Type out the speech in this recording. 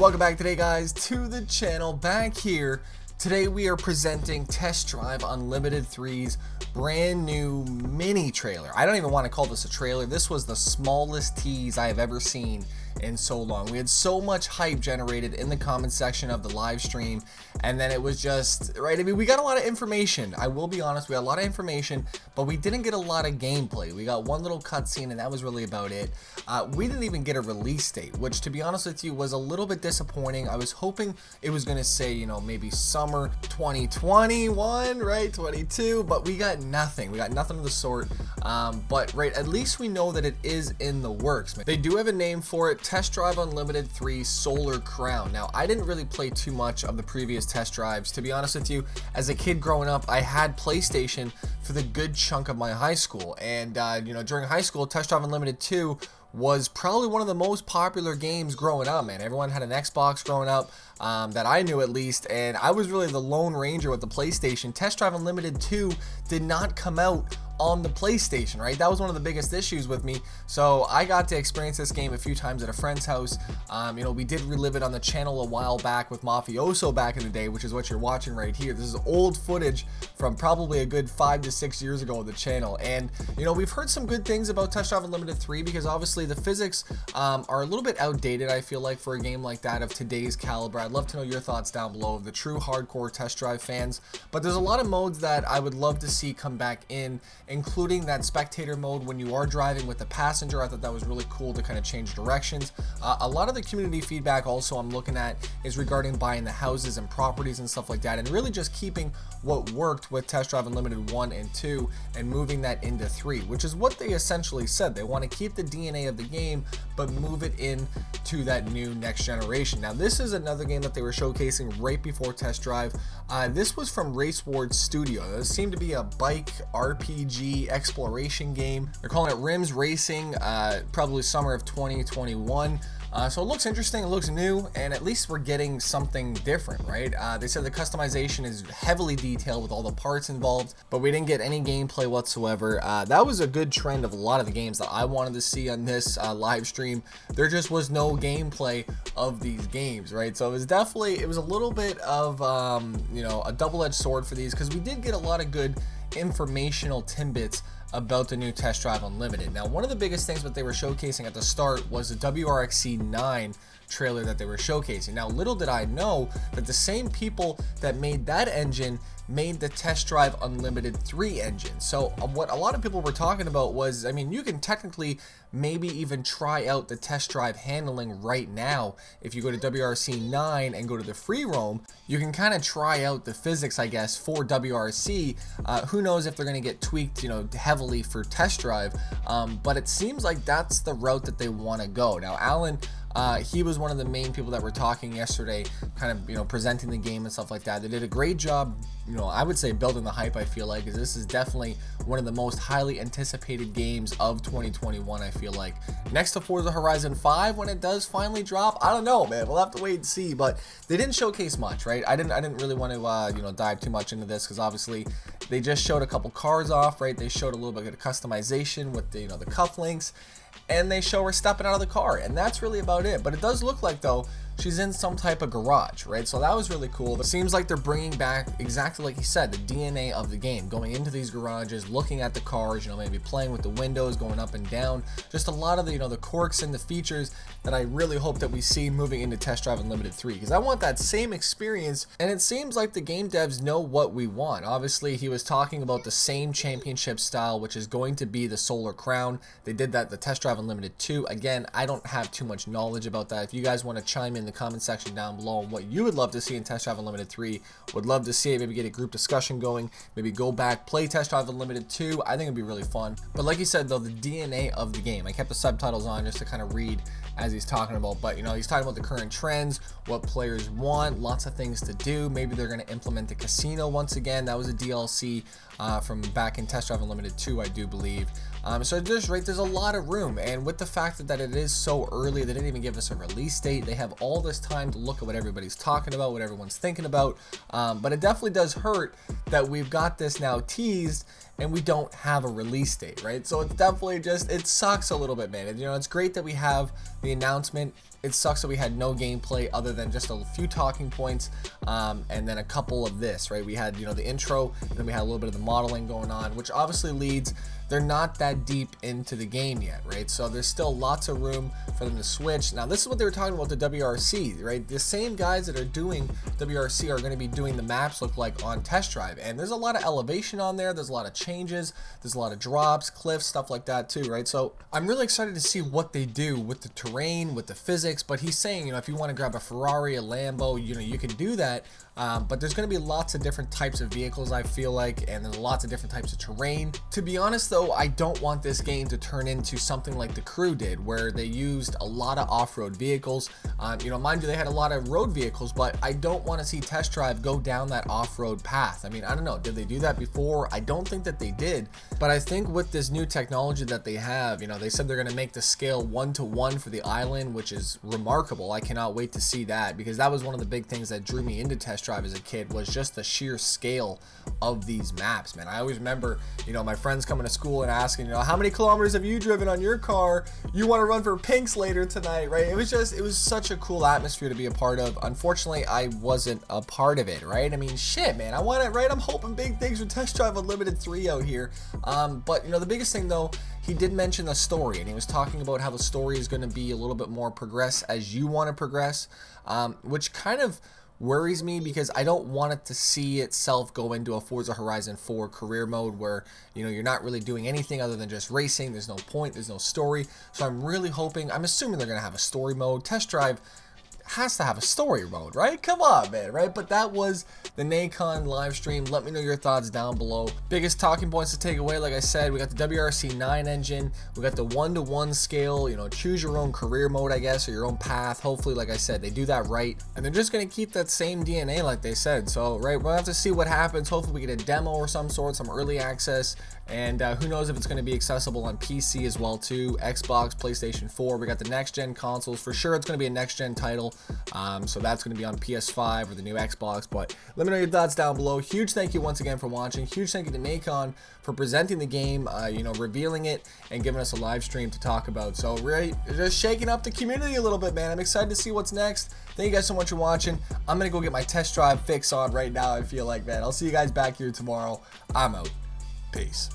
welcome back today, guys, to the channel. Back here today, we are presenting Test Drive Unlimited 3's brand new mini trailer. I don't even want to call this a trailer. This was the smallest tease I have ever seen in so long. We had so much hype generated in the comment section of the live stream, and then it was just right. I mean, we got a lot of information. I will be honest, we got a lot of information, but we didn't get a lot of gameplay. We got one little cutscene, and that was really about it. We didn't even get a release date, which, to be honest with you, was a little bit disappointing. I was hoping it was going to say, you know, maybe summer 2021, right, 22, but we got nothing. We got nothing of the sort. But right, at least we know that it is in the works. They do have a name for it: Test Drive Unlimited 3 Solar Crown. Now, I didn't really play too much of the previous test drives. To be honest with you, as a kid growing up, I had PlayStation for the good chunk of my high school, and you know, during high school, Test Drive Unlimited 2 was probably one of the most popular games growing up, man. Everyone had an Xbox growing up, that I knew at least, and I was really the Lone Ranger with the PlayStation. Test Drive Unlimited 2 did not come out on the PlayStation, right? That was one of the biggest issues with me. So I got to experience this game a few times at a friend's house. You know, we did relive it on the channel a while back with Mafioso back in the day, which is what you're watching right here. This is old footage from probably a good 5 to 6 years ago on the channel. And, you know, we've heard some good things about Test Drive Unlimited 3 because obviously the physics are a little bit outdated, I feel like, for a game like that of today's caliber. I'd love to know your thoughts down below of the true hardcore Test Drive fans. But there's a lot of modes that I would love to see come back in, including that spectator mode when you are driving with the passenger. I thought that was really cool to kind of change directions. A lot of the community feedback also I'm looking at is regarding buying the houses and properties and stuff like that, and really just keeping what worked with Test Drive Unlimited 1 and 2 and moving that into 3, which is what they essentially said. They want to keep the DNA of the game but move it in to that new next generation. Now, this is another game that they were showcasing right before Test Drive. This was from Race Wars Studio. This seemed to be a bike RPG exploration game. They're calling it Rims Racing, probably summer of 2021. So it looks interesting, it looks new, and at least we're getting something different, right? They said the customization is heavily detailed with all the parts involved, but we didn't get any gameplay whatsoever. That was a good trend of a lot of the games that I wanted to see on this live stream. There just was no gameplay of these games, right? So it was definitely, it was a little bit of, you know, a double-edged sword for these, because we did get a lot of good informational tidbits about the new Test Drive Unlimited. Now, one of the biggest things that they were showcasing at the start was the WRXC9 trailer that they were showcasing. Now, little did I know that the same people that made that engine made the Test Drive Unlimited 3 engine. So what a lot of people were talking about was, I mean, you can technically maybe even try out the test drive handling right now. If you go to WRC9 and go to the free roam, you can kind of try out the physics, I guess, for WRC. Who knows if they're going to get tweaked, you know, heavily for test drive, but it seems like that's the route that they want to go. Now, Alan, he was one of the main people that were talking yesterday, kind of, you know, presenting the game and stuff like that. They did a great job, you know, I would say building the hype, I feel like, because this is definitely one of the most highly anticipated games of 2021, I feel like. Next to Forza Horizon 5, when it does finally drop, I don't know, man. We'll have to wait and see, but they didn't showcase much, right? I didn't really want to, you know, dive too much into this, because obviously they just showed a couple cars off, right? They showed a little bit of customization with the, you know, the cufflinks, and they show her stepping out of the car, and that's really about it. But it does look like, though, she's in some type of garage, right? So that was really cool. It seems like they're bringing back, exactly like you said, the DNA of the game, going into these garages, looking at the cars, you know, maybe playing with the windows, going up and down, just a lot of the, you know, the quirks and the features that I really hope that we see moving into Test Drive Unlimited 3, because I want that same experience, and it seems like the game devs know what we want. Obviously, he was talking about the same championship style, which is going to be the Solar Crown. They did that the Test Drive Unlimited 2. Again, I don't have too much knowledge about that. If you guys want to chime in the comment section down below on what you would love to see in Test Drive Unlimited 3, would love to see it, maybe get a group discussion going, maybe go back, play Test Drive Unlimited 2. I think it'd be really fun. But like you said, though, the DNA of the game, I kept the subtitles on just to kind of read as he's talking about, but you know, he's talking about the current trends, what players want, lots of things to do. Maybe they're going to implement the casino once again. That was a DLC from back in Test Drive Unlimited 2, I do believe. So there's a lot of room, and with the fact that it is so early, they didn't even give us a release date. They have all this time to look at what everybody's talking about, what everyone's thinking about, but it definitely does hurt that we've got this now teased, and we don't have a release date, right? So it's definitely just, it sucks a little bit, man. And, you know, it's great that we have the announcement. It sucks that we had no gameplay other than just a few talking points, and then a couple of this, right? We had, you know, the intro, and then we had a little bit of the modeling going on, which obviously leads, they're not that deep into the game yet, right? So there's still lots of room for them to switch. Now, this is what they were talking about the WRC, right? The same guys that are doing WRC are going to be doing the maps look like on test drive, and there's a lot of elevation on there. There's a lot of changes. There's a lot of drops, cliffs, stuff like that too, right? So I'm really excited to see what they do with the terrain, with the physics. But he's saying, you know, if you want to grab a Ferrari, a Lambo, you know, you can do that. But there's going to be lots of different types of vehicles, I feel like, and there's lots of different types of terrain. To be honest, though, I don't want this game to turn into something like The Crew did, where they used a lot of off-road vehicles. You know, mind you, they had a lot of road vehicles, but I don't want to see Test Drive go down that off-road path. I mean, I don't know, did they do that before? I don't think that they did, but I think with this new technology that they have, you know, they said they're going to make the scale 1-to-1 for the island, which is remarkable. I cannot wait to see that, because that was one of the big things that drew me into Test Drive as a kid, was just the sheer scale of these maps, man. I always remember, you know, my friends coming to school and asking, you know, how many kilometers have you driven on your car? You want to run for pinks later tonight, right? It was such a cool atmosphere to be a part of. Unfortunately, I wasn't a part of it, right? I mean, shit, man, I want it, right? I'm hoping big things for Test Drive Unlimited 3 out here. But, you know, the biggest thing, though, he did mention the story, and he was talking about how the story is going to be a little bit more progress as you want to progress, which kind of worries me, because I don't want it to see itself go into a Forza Horizon 4 career mode where, you know, you're not really doing anything other than just racing. There's no point, there's no story. So I'm really hoping, I'm assuming they're going to have a story mode. Test Drive has to have a story mode, right? Come on, man, right? But that was the Nacon live stream. Let me know your thoughts down below. Biggest talking points to take away, like I said, we got the WRC 9 engine, we got the 1-to-1 scale, you know, choose your own career mode, I guess, or your own path. Hopefully, like I said, they do that right, and they're just going to keep that same DNA like they said. So, right, we'll have to see what happens. Hopefully we get a demo or some sort, some early access, and who knows if it's going to be accessible on PC as well too, Xbox, PlayStation 4. We got the next gen consoles. For sure it's going to be a next gen title, so that's going to be on PS5 or the new Xbox. But let me know your thoughts down below. Huge thank you once again for watching. Huge thank you to Nacon for presenting the game, you know, revealing it and giving us a live stream to talk about. So really just shaking up the community a little bit, man. I'm excited to see what's next. Thank you guys so much for watching. I'm going to go get my test drive fix on right now, I feel like, man. I'll see you guys back here tomorrow. I'm out. Peace.